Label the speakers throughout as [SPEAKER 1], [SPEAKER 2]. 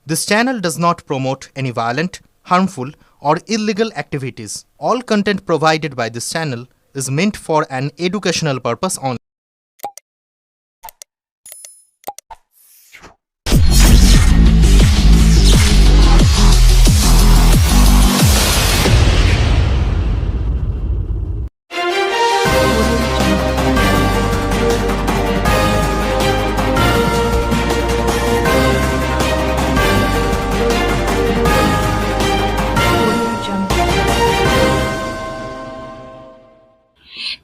[SPEAKER 1] This channel does not promote any violent, harmful, or illegal activities. All content provided by this channel is meant for an educational purpose only.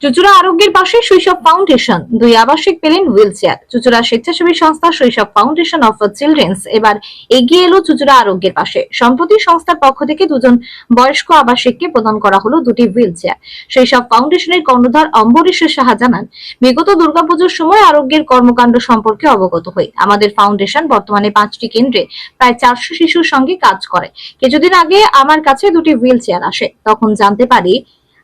[SPEAKER 2] Chuchura আরোগ্যের পাশে শৈশব foundation, 2 আবাসিক পেলেন wheel chair. Chuchura স্বেচ্ছাসেবী সংস্থা শৈশব foundation of children's এবার এগিয়ে এলো চুচুড়া আরোগ্যের পাশে। সম্প্রতি সংস্থার পক্ষ থেকে 2 জন বয়স্ক আবাসিককে প্রদান করা হলো 2টি হুইল চেয়ার। শৈশব ফাউন্ডেশনের কর্ণধার অম্বরীশ সাহা জানান, বিগত দুর্গাপুজোর সময় আরোগ্যের কর্মকাণ্ড সম্পর্কে অবগত হই। আমাদের ফাউন্ডেশন বর্তমানে 5টি কেন্দ্রে প্রায় 400 শিশুর সঙ্গে কাজ করে। কিছুদিন আগে আমার কাছে 2টি হুইল চেয়ার আসে। তখন জানতে পারি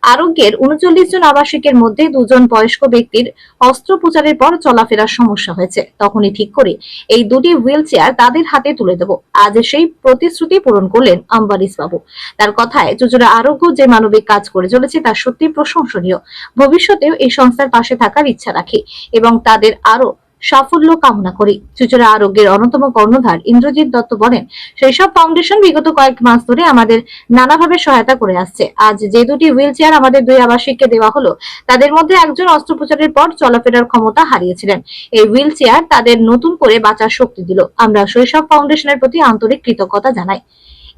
[SPEAKER 2] আরোগ্যের 39 জন আবাসিকের মধ্যে 2 জন বয়স্ক ব্যক্তির অস্ত্রোপচারের পর চলাফেরার সমস্যা হয়েছে। তখনই ঠিক করি এই 2টি হুইল চেয়ার তাদের হাতে তুলে দেব। আজ সেই প্রতিশ্রুতি পূরণ করলেন অম্বরীশ বাবু। তার কথায় চুচুড়া আরোগ্য যে মানবিক কাজ করে চলেছে তা সত্যি প্রশংসনীয়। ভবিষ্যতেও এই সংস্থার পাশে থাকার ইচ্ছা রাখি এবং তাদের আরো সাফল্য কামনা করি। চুচুড়া আরোগ্যের অন্যতম কর্ণধার ইন্দ্রজিৎ দত্ত বলেন, শৈশব ফাউন্ডেশন বিগত কয়েক মাস ধরে আমাদের নানাভাবে সহায়তা করে আসছে। আজ যে 2টি হুইল চেয়ার আমাদের 2 আবাসিককে দেওয়া হলো, তাদের মধ্যে একজন অস্ত্রোপচারের পর চলাফেরার ক্ষমতা হারিয়েছিলেন। এই হুইল চেয়ার তাদের নতুন করে বাঁচার শক্তি দিল। আমরা শৈশব ফাউন্ডেশনের প্রতি আন্তরিক কৃতজ্ঞতা জানাই।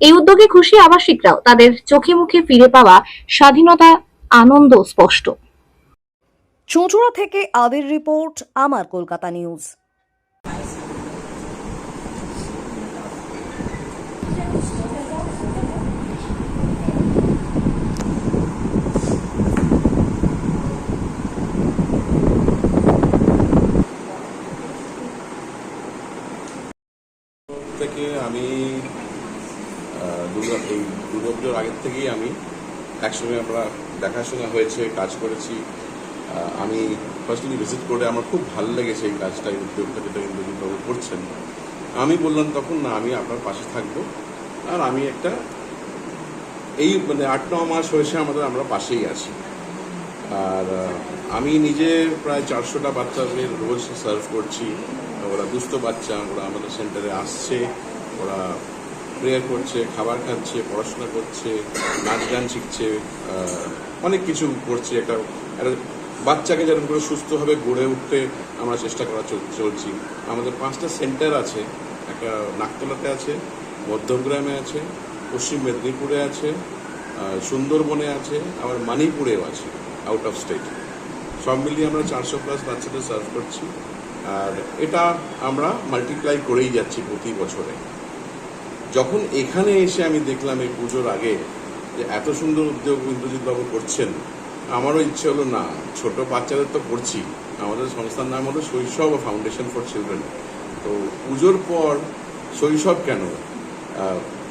[SPEAKER 2] এই উদ্যোগে খুশি আবাসিকরাও। তাদের চোখে মুখে ফিরে পাওয়া স্বাধীনতা আনন্দ স্পষ্ট।
[SPEAKER 3] চুঁচুড়া থেকে আদির রিপোর্ট, আমার কলকাতা নিউজ।
[SPEAKER 4] থেকে আমি দুর্গাপুজোর আগের থেকেই আমি একসঙ্গে আমরা দেখাশোনা হয়েছে, কাজ করেছি। আমি ফার্স্টলি ভিজিট করে আমার খুব ভালো লেগেছে এই কাজটা, এই উদ্যোগটা যেটা ইন্দ্রজিৎবাবু করছেন। আমি বললাম তখন না, আমি আপনার পাশে থাকবো। আর আমি একটা এই 8-9 মাস হয়েছে আমরা পাশেই আছি। আর আমি নিজে প্রায় 400টা বাচ্চাদের রোজ সার্ভ করছি। ওরা দুস্থ বাচ্চা, ওরা আমাদের সেন্টারে আসছে, ওরা প্রেয়ার করছে, খাবার খাচ্ছে, পড়াশোনা করছে, নাচ গান শিখছে, অনেক কিছু করছে। একটা বাচ্চাকে যেরকম করে সুস্থভাবে গড়ে উঠতে আমরা চেষ্টা করা চলছি। আমাদের 5টা সেন্টার আছে। একটা নাকতলাতে আছে, মধ্যমগ্রামে আছে, পশ্চিম মেদিনীপুরে আছে, সুন্দরবনে আছে, আবার মণিপুরেও আছে, আউট অফ স্টেট। সব মিলিয়ে আমরা 400+ বাচ্চাদের সার্ভ করছি। আর এটা আমরা মাল্টিপ্লাই করেই যাচ্ছি প্রতি বছরে। যখন এখানে এসে আমি দেখলাম এই পুজোর আগে যে এত সুন্দর উদ্যোগ ইন্দ্রজিৎবাবু করছেন, আমারও ইচ্ছে হলো না, ছোট বাচ্চাদের তো করছি, আমাদের সংস্থার নাম হলো শৈশব ফাউন্ডেশন ফর চিলড্রেন। তো পুজোর পর শৈশব কেন,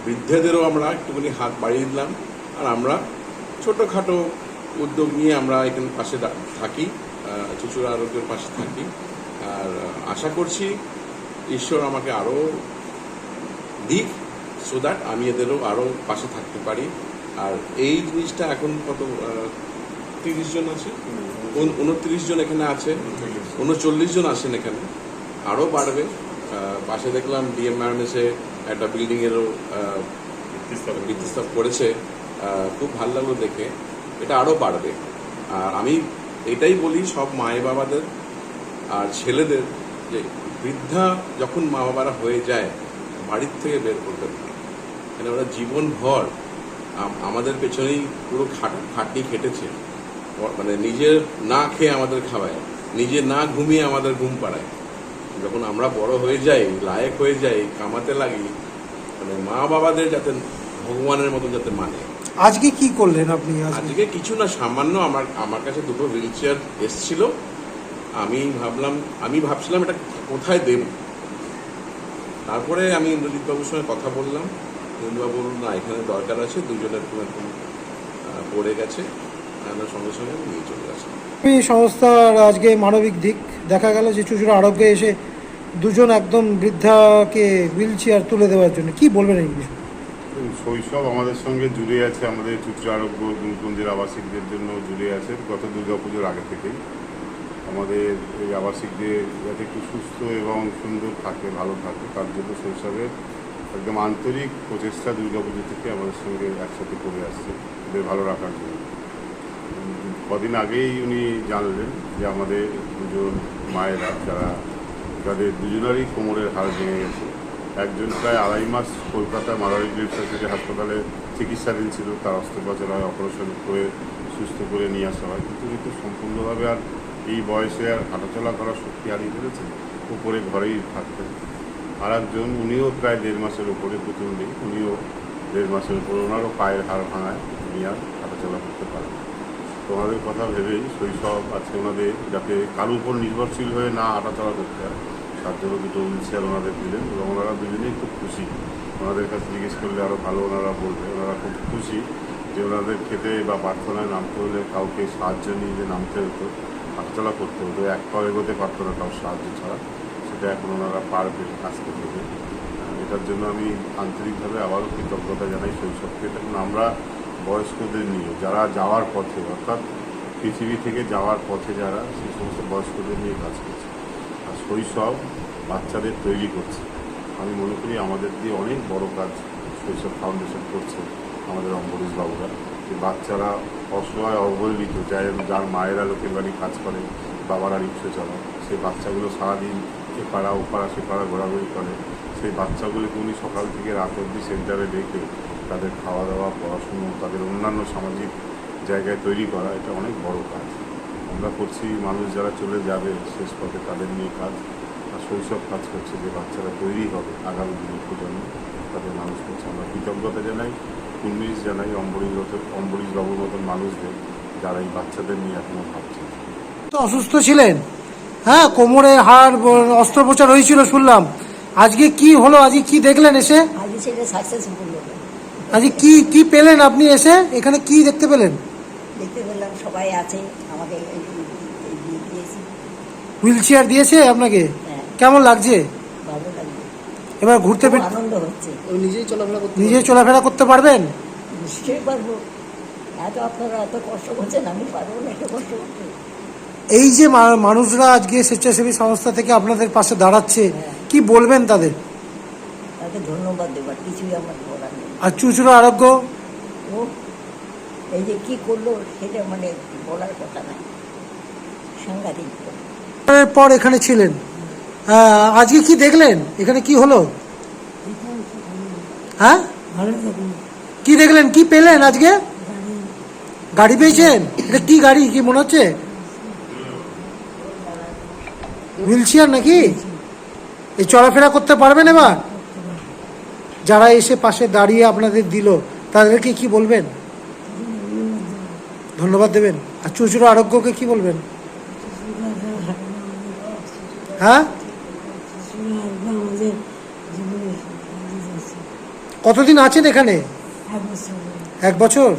[SPEAKER 4] বৃদ্ধদেরও আমরা একটুখানি হাত বাড়িয়ে দিলাম। আর আমরা ছোটোখাটো উদ্যোগ নিয়ে আমরা এখানে পাশে থাকি, চুচুড়া আরোগ্যের পাশে থাকি। আর আশা করছি ঈশ্বর আমাকে আরও দিক, সো দ্যাট আমি এদেরও আরও পাশে থাকতে পারি। আর এই জিনিসটা এখন কত 30 জন আছে, 29 জন এখানে আছে, 39 জন আসেন এখানে, আরও বাড়বে। পাশে দেখলাম ডিএমআরএসে একটা বিল্ডিংয়েরও ভিত্তিস্থাপন করেছে, খুব ভালো লাগলো দেখে। এটা আরও বাড়বে। আর আমি এটাই বলি সব মায়ে বাবাদের আর ছেলেদের, যে বৃদ্ধা যখন মা বাবারা হয়ে যায়, বাড়ির থেকে বের করবেন না। কেন ওরা জীবনভর আমাদের পেছনেই পুরো খাটনি খেটেছে। নিজের না খেয়ে আমাদের খাওয়ায়, নিজে না ঘুমিয়ে আমাদের ঘুম পাড়ায়। যখন আমরা বড় হয়ে যাই, লায়ক হয়ে যাই, কামাতে লাগি, মা বাবাদের যাতে ভগবানের মতো যাতে মানে।
[SPEAKER 5] আজকে কি করলেন আপনি?
[SPEAKER 4] আজকে কিছু না, সামান্য আমার কাছে 2টো হুইল চেয়ার এসেছিল। আমি ভাবছিলাম এটা কোথায় দেব। তারপরে আমি ইন্দ্রজিৎবাবুর সঙ্গে কথা বললাম। ইন্দ্রবাবু বলুন না, এখানে দরকার আছে, 2 জনের পড়ে গেছে, সঙ্গে সঙ্গে আমি নিয়ে চলে আসলাম।
[SPEAKER 5] সংস্থার আজকে মানবিক দিক দেখা গেল যে চুচুড়া আরোগ্যে এসে দুজন একদম বৃদ্ধাকে হুইল চেয়ার তুলে দেওয়ার জন্য কি বলবেন এই বিষয়ে?
[SPEAKER 6] শৈশব আমাদের সঙ্গে জুড়ে আছে, আমাদের চুচড়া আরোগ্য গুণকুঞ্জের আবাসিকদের জন্য জুড়ে আছে গত দুর্গাপুজোর আগে থেকেই। আমাদের এই আবাসিকদের যাতে একটু সুস্থ এবং সুন্দর থাকে, ভালো থাকে, তার জন্য শৈশবের একদম আন্তরিক প্রচেষ্টা দুর্গাপুজো থেকে আমাদের সঙ্গে একসাথে করে আসছে ওদের ভালো রাখার জন্য। কদিন আগেই উনি জানলেন যে আমাদের দুজন মায়েরা যাদের দুজনেরই কোমরের হাড় ভেঙে গেছে। একজন প্রায় 2.5 মাস কলকাতা মাদারি ইউনিভার্সিটি হাসপাতালে চিকিৎসাধীন ছিল, তার অস্ত্রোপচার হয়, অপারেশন করে সুস্থ করে নিয়ে আসা হয়, কিন্তু উনি তো সম্পূর্ণভাবে আর এই বয়সে আর হাঁটাচলা করার শক্তি হারিয়ে ফেলেছেন, উপরে ঘরেই থাকতেন। আর একজন উনিও প্রায় 1.5 মাসের উপরে প্রচণ্ড, উনিও 1.5 মাসের উপরে, ওনারও পায়ের হাড় ভাঙায় উনি আর হাঁটাচলা করতে পারেন। তো ওনাদের কথা ভেবেই শৈশব আছে ওনাদের যাতে কারোর উপর নির্ভরশীল হয়ে না হাঁটাচলা করতে হয়, তার জন্য দুটো হুইল চেয়ার ওনাদের দিলেন এবং ওনারা দুজনেই খুব খুশি। ওনাদের কাছে জিজ্ঞেস করলে আরও ভালো ওনারা বলবে, ওনারা খুব খুশি যে ওনাদের খেতে বা প্রার্থনায় নামতে হলে কাউকে সাহায্য নিয়ে যে নামতে হতো, হাঁটাচলা করতে হতো, এক পা এগোতে পারতো না কারোর সাহায্য ছাড়া, সেটা এখন ওনারা পারবে আজকে থেকে। এটার জন্য আমি আন্তরিকভাবে আবারও কৃতজ্ঞতা জানাই শৈশবকে। দেখুন, আমরা বয়স্কদের নিয়ে যারা যাওয়ার পথে, অর্থাৎ পৃথিবী থেকে যাওয়ার পথে যারা, সেই সমস্ত বয়স্কদের নিয়ে কাজ করছে, আর শৈশব বাচ্চাদের তৈরি করছে। আমি মনে করি আমাদের দিয়ে অনেক বড় কাজ শৈশব ফাউন্ডেশন করছে আমাদের অম্বরীশ বাবুরা, যে বাচ্চারা অসহায় অবহেলিত, যার মায়েরা লোকের বাড়ি কাজ করে, বাবারা রিক্সা চালায়, সেই বাচ্চাগুলো সারাদিন এ পাড়া ও পাড়া সে পাড়া ঘোরাঘুরি করে, সেই বাচ্চাগুলোকে উনি সকাল থেকে রাত অবধি সেন্টারে রেখে তাদের খাওয়া দাওয়া, পড়াশুনো, তাদের অন্যান্য সামাজিক জায়গায় তৈরি করা, এটা অনেক বড় কাজ আমরা করছি। মানুষ যারা চলে যাবে শেষ পথে তাদের নিয়ে কাজ, আর শৈশব কাজ করছে যে বাচ্চারা তৈরি হবে আগামী দিনের প্রজন্ম, তাদের মানুষ করছে। আমরা কৃতজ্ঞতা জানাই, উন্মেষ জানাই অম্বরীশ বাবুর মতন মানুষদের যারা এই বাচ্চাদের নিয়ে এখনও ভাবছে।
[SPEAKER 5] তো অসুস্থ ছিলেন, হ্যাঁ, কোমরের হাড় অস্ত্রোপচার হয়েছিল শুনলাম। আজকে কি হলো? আজকে কি দেখলেন এসে?
[SPEAKER 7] আজকে সেটা সাকসেসফুল হলো।
[SPEAKER 5] আজকে কি পেলেন আপনি এসে? এখানে কি দেখতে পেলেন?
[SPEAKER 7] দেখতে পেলাম সবাই আছে, আমাকে দিয়েছি।
[SPEAKER 5] হুইল চেয়ার দিয়েছে আপনাকে?
[SPEAKER 7] হ্যাঁ।
[SPEAKER 5] কেমন লাগছে?
[SPEAKER 7] ভালো লাগবে,
[SPEAKER 5] এবার ঘুরতে
[SPEAKER 7] খুব আনন্দ হচ্ছে।
[SPEAKER 5] নিজে চলাফেরা করতে পারবেন?
[SPEAKER 7] নিশ্চয়ই পারবো। আপনারা এত কষ্ট করছেন, আমি পারবো না এত কষ্ট করতে?
[SPEAKER 5] এই যে মানুষরা আজকে স্বেচ্ছাসেবী সংস্থা থেকে আপনাদের পাশে দাঁড়াচ্ছে, কি বলবেন তাদের?
[SPEAKER 7] তাকে ধন্যবাদ দেবার কিছুই আমার বলার নেই।
[SPEAKER 5] আর চুচড়া আরোগ্য
[SPEAKER 7] ও এই যে কি করলো সেটা মানে বলার কথা নাই, সাংঘাতিক।
[SPEAKER 5] পর এখানে ছিলেন, আজকে কি দেখলেন? এখানে কি হলো? হ্যাঁ, কি দেখলেন, কি পেলেন আজকে? গাড়ি পেয়েছেন? এটা কি গাড়ি, কি মনে হচ্ছে? হুইল চেয়ার নাকি? এই চলাফেরা করতে পারবেন এবার? যারা এসে পাশে দাঁড়িয়ে আপনাদের দিল তাদেরকে কি বলবেন? ধন্যবাদ দেবেন। আর চুচড়া আরোগ্যকে কি বলবেন? হ্যাঁ, কতদিন আছেন এখানে?
[SPEAKER 7] 1 বছর।
[SPEAKER 5] 1 বছর।